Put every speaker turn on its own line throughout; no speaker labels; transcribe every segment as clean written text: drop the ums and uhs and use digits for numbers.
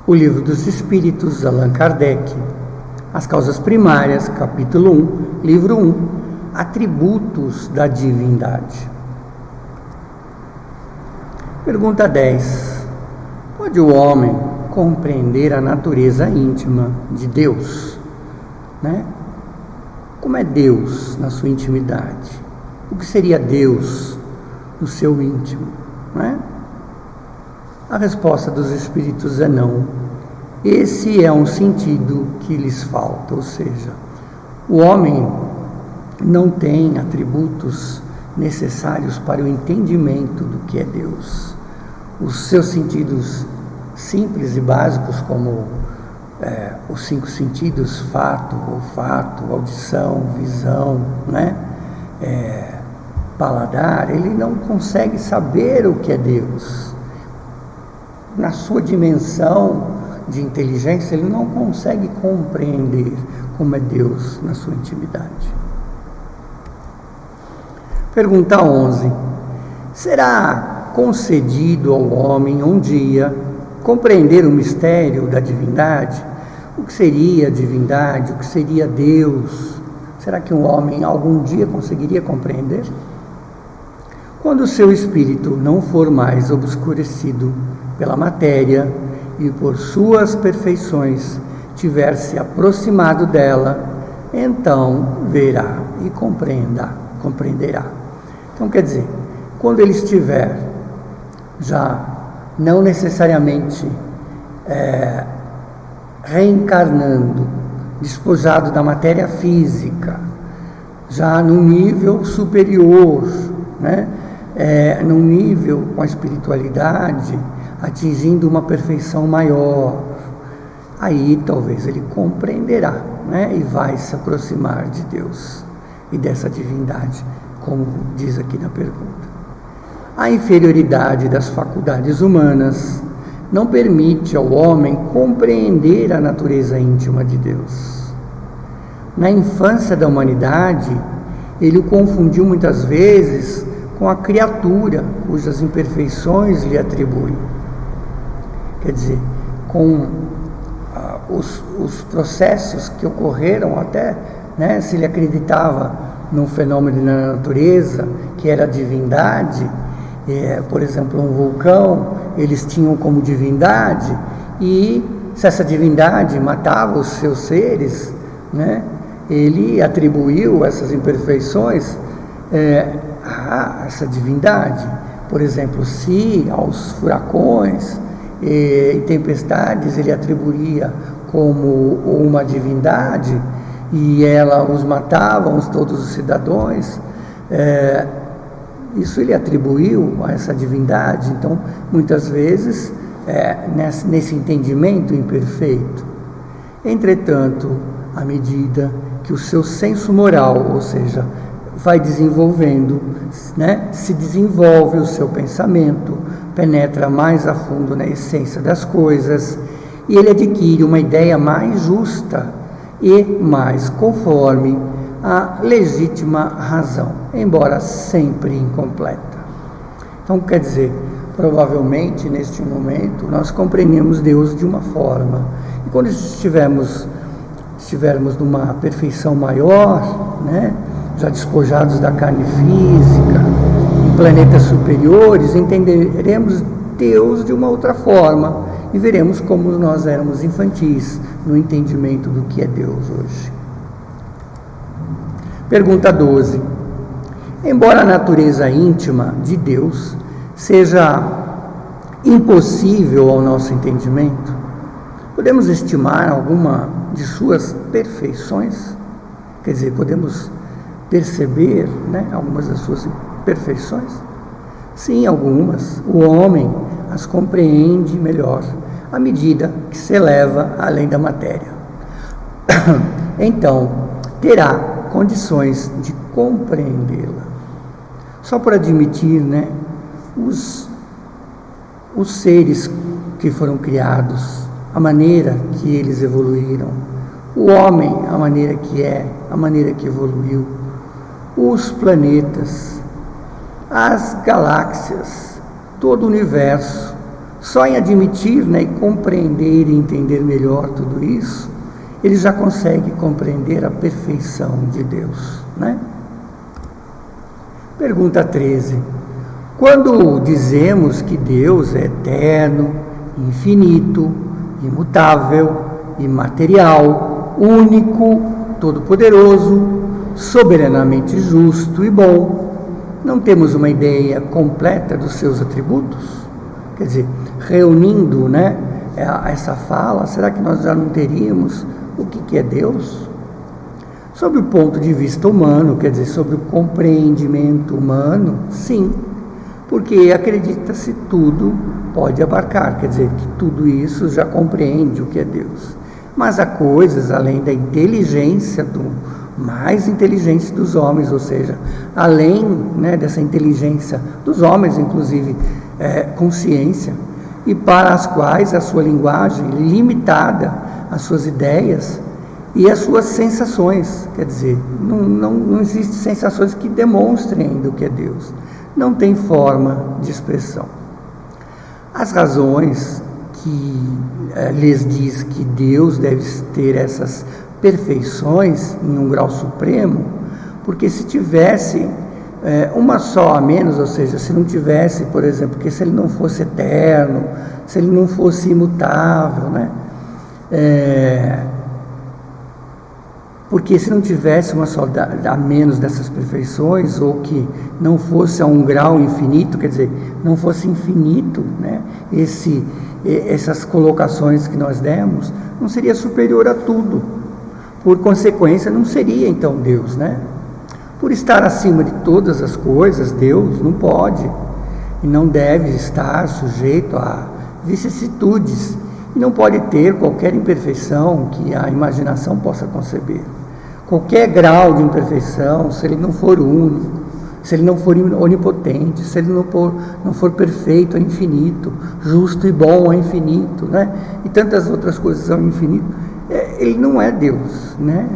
O Livro dos Espíritos, Allan Kardec, As Causas Primárias, capítulo 1, livro 1, Atributos da Divindade. Pergunta 10. Pode o homem compreender a natureza íntima de Deus? Como é Deus na sua intimidade? O que seria Deus no seu íntimo? A resposta dos Espíritos é não. Esse é um sentido que lhes falta, ou seja, o homem não tem atributos necessários para o entendimento do que é Deus. Os seus sentidos simples e básicos, como os 5 sentidos, fato, olfato, audição, visão, paladar, ele não consegue saber o que é Deus. Na sua dimensão de inteligência, ele não consegue compreender como é Deus na sua intimidade. Pergunta 11. Será concedido ao homem um dia compreender o mistério da divindade? O que seria a divindade? O que seria Deus? Será que um homem algum dia conseguiria compreender? Quando o seu espírito não for mais obscurecido pela matéria e por suas perfeições tiver se aproximado dela, então verá e compreenderá. Então, quer dizer, quando ele estiver já não necessariamente reencarnando, despojado da matéria física, já num nível superior, num nível com a espiritualidade, atingindo uma perfeição maior, aí talvez ele compreenderá, e vai se aproximar de Deus e dessa divindade, como diz aqui na pergunta. A inferioridade das faculdades humanas não permite ao homem compreender a natureza íntima de Deus. Na infância da humanidade, ele o confundiu muitas vezes com a criatura, cujas imperfeições lhe atribuem. Quer dizer, com os processos que ocorreram até, se ele acreditava num fenômeno na natureza, que era a divindade, por exemplo, um vulcão, eles tinham como divindade, e se essa divindade matava os seus seres, ele atribuiu essas imperfeições a essa divindade. Por exemplo, se aos furacões e tempestades ele atribuía como uma divindade, e ela os matava, todos os cidadãos, isso ele atribuiu a essa divindade. Então, muitas vezes, nesse entendimento imperfeito. Entretanto, à medida que o seu senso moral, ou seja, vai desenvolvendo, se desenvolve o seu pensamento, penetra mais a fundo na essência das coisas, e ele adquire uma ideia mais justa e mais conforme a legítima razão, embora sempre incompleta. Então, quer dizer, provavelmente neste momento nós compreendemos Deus de uma forma, e quando estivermos numa perfeição maior, já despojados da carne física, em planetas superiores, entenderemos Deus de uma outra forma e veremos como nós éramos infantis no entendimento do que é Deus hoje. Pergunta 12. Embora a natureza íntima de Deus seja impossível ao nosso entendimento, podemos estimar alguma de suas perfeições? Quer dizer, podemos perceber algumas das suas perfeições? Sim, algumas. O homem as compreende melhor à medida que se eleva além da matéria. Então, terá condições de compreendê-la. Só por admitir, os seres que foram criados, a maneira que eles evoluíram, o homem, a maneira que é, a maneira que evoluiu, os planetas, as galáxias, todo o universo, Só em admitir, né, e compreender e entender melhor tudo isso, ele já consegue compreender a perfeição de Deus, né? Pergunta 13. Quando dizemos que Deus é eterno, infinito, imutável, imaterial, único, todo-poderoso, soberanamente justo e bom, não temos uma ideia completa dos seus atributos? Quer dizer, reunindo, né, essa fala, será que nós já não teríamos o que é Deus? Sob o ponto de vista humano, quer dizer, sobre o compreendimento humano, sim, porque acredita-se tudo pode abarcar, quer dizer, que tudo isso já compreende o que é Deus. Mas há coisas além da inteligência, do mais inteligente dos homens, ou seja, além, né, dessa inteligência dos homens, inclusive consciência, e para as quais a sua linguagem limitada, as suas ideias e as suas sensações, quer dizer, não existem sensações que demonstrem ainda o que é Deus, não tem forma de expressão. As razões que lhes diz que Deus deve ter essas perfeições em um grau supremo, porque se tivesse uma só a menos, ou seja, se não tivesse, por exemplo, que se ele não fosse eterno, se ele não fosse imutável, né? Porque se não tivesse uma só a menos dessas perfeições, ou que não fosse a um grau infinito, quer dizer, não fosse infinito, né? Essas colocações que nós demos, não seria superior a tudo. Por consequência, não seria então Deus, né? Por estar acima de todas as coisas, Deus não pode e não deve estar sujeito a vicissitudes e não pode ter qualquer imperfeição que a imaginação possa conceber. Qualquer grau de imperfeição, se ele não for único, se ele não for onipotente, se ele não for perfeito ao infinito, justo e bom ao infinito, né? E tantas outras coisas ao infinito, ele não é Deus, né?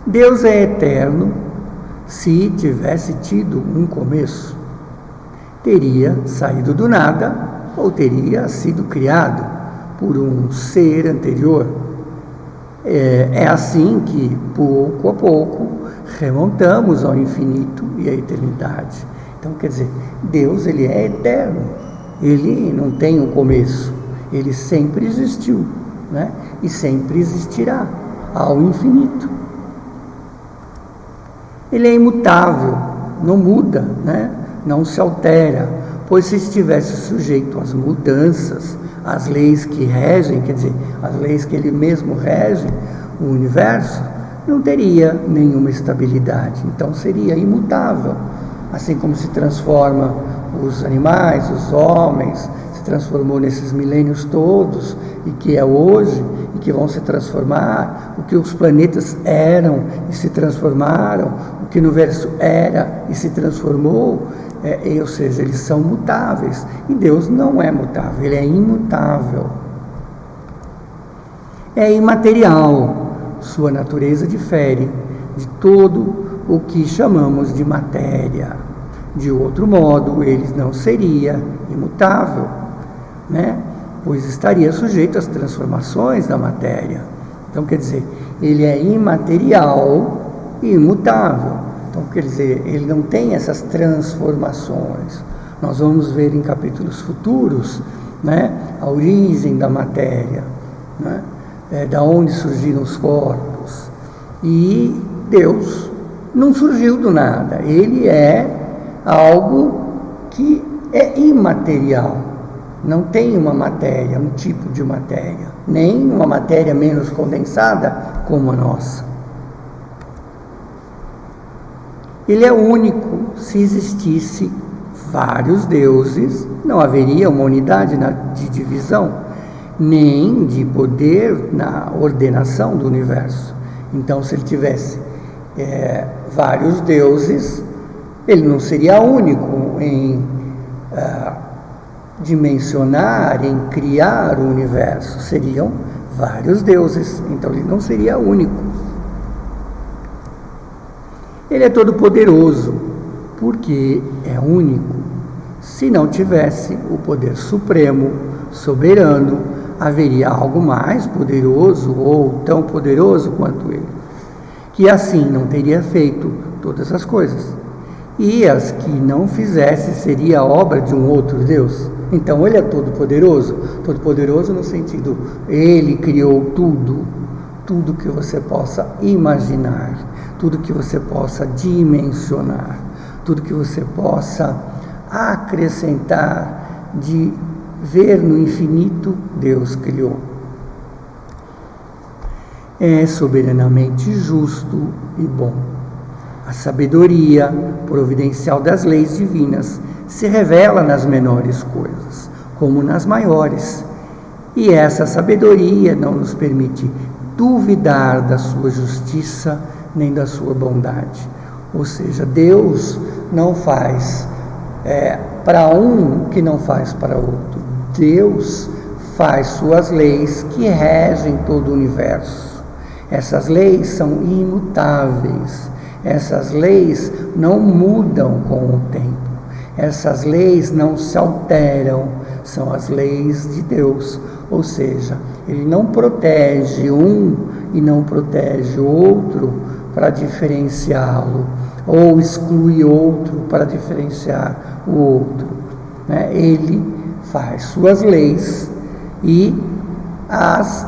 Deus é eterno. Se tivesse tido um começo, teria saído do nada ou teria sido criado por um ser anterior. É assim que, pouco a pouco, remontamos ao infinito e à eternidade. Então, quer dizer, Deus, ele é eterno, ele não tem um começo, ele sempre existiu, né? E sempre existirá ao infinito. Ele é imutável, não muda, né? Não se altera, pois se estivesse sujeito às mudanças, às leis que regem, quer dizer, as leis que ele mesmo rege, o universo, não teria nenhuma estabilidade, então seria imutável, assim como se transforma os animais, os homens, se transformou nesses milênios todos, e que é hoje, e que vão se transformar, o que os planetas eram e se transformaram, o que o universo era e se transformou, ou seja, eles são mutáveis, e Deus não é mutável, ele é imutável. É imaterial, sua natureza difere de todo o que chamamos de matéria. De outro modo, ele não seria imutável, né? Pois estaria sujeito às transformações da matéria. Então, quer dizer, ele é imaterial e imutável. Então, quer dizer, ele não tem essas transformações. Nós vamos ver em capítulos futuros, né, a origem da matéria, né, da onde surgiram os corpos. E Deus não surgiu do nada. Ele é algo que é imaterial. Não tem uma matéria, um tipo de matéria, nem uma matéria menos condensada como a nossa. Ele é único. Se existisse vários deuses, não haveria uma unidade de divisão, nem de poder na ordenação do universo. Então, se ele tivesse vários deuses, ele não seria único em dimensionar, em criar o universo. Seriam vários deuses, então ele não seria único. Ele é todo poderoso, porque é único. Se não tivesse o poder supremo, soberano, haveria algo mais poderoso ou tão poderoso quanto ele, que assim não teria feito todas as coisas. E as que não fizesse seria obra de um outro Deus. Então ele é todo-poderoso no sentido, ele criou tudo que você possa imaginar, tudo que você possa dimensionar, tudo que você possa acrescentar de ver no infinito, Deus criou. É soberanamente justo e bom. A sabedoria providencial das leis divinas se revela nas menores coisas, como nas maiores. E essa sabedoria não nos permite duvidar da sua justiça nem da sua bondade. Ou seja, Deus não faz para um que não faz para outro. Deus faz suas leis que regem todo o universo. Essas leis são imutáveis. Essas leis não mudam com o tempo. Essas leis não se alteram. São as leis de Deus. Ou seja, Ele não protege um e não protege o outro para diferenciá-lo, ou exclui outro para diferenciar o outro. Ele faz suas leis e as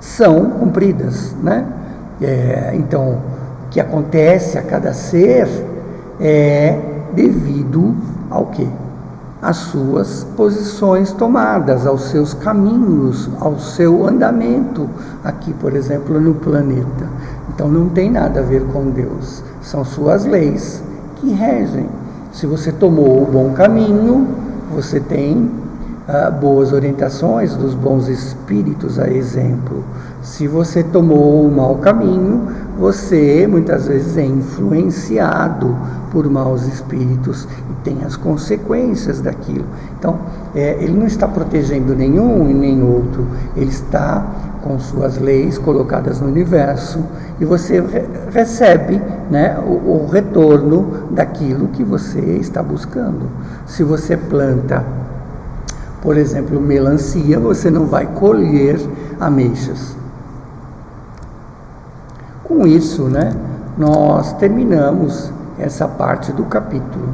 são cumpridas. Então, o que acontece a cada ser é devido ao quê? Às suas posições tomadas, aos seus caminhos, ao seu andamento aqui, por exemplo, no planeta. Então não tem nada a ver com Deus, são suas leis que regem. Se você tomou o bom caminho, você tem boas orientações dos bons espíritos, a exemplo. Se você tomou o mau caminho, você muitas vezes é influenciado por maus espíritos e tem as consequências daquilo. Então, ele não está protegendo nenhum e nem outro, ele está com suas leis colocadas no universo e você recebe o retorno daquilo que você está buscando. Se você planta, por exemplo, melancia, você não vai colher ameixas. Com isso, nós terminamos essa parte do capítulo.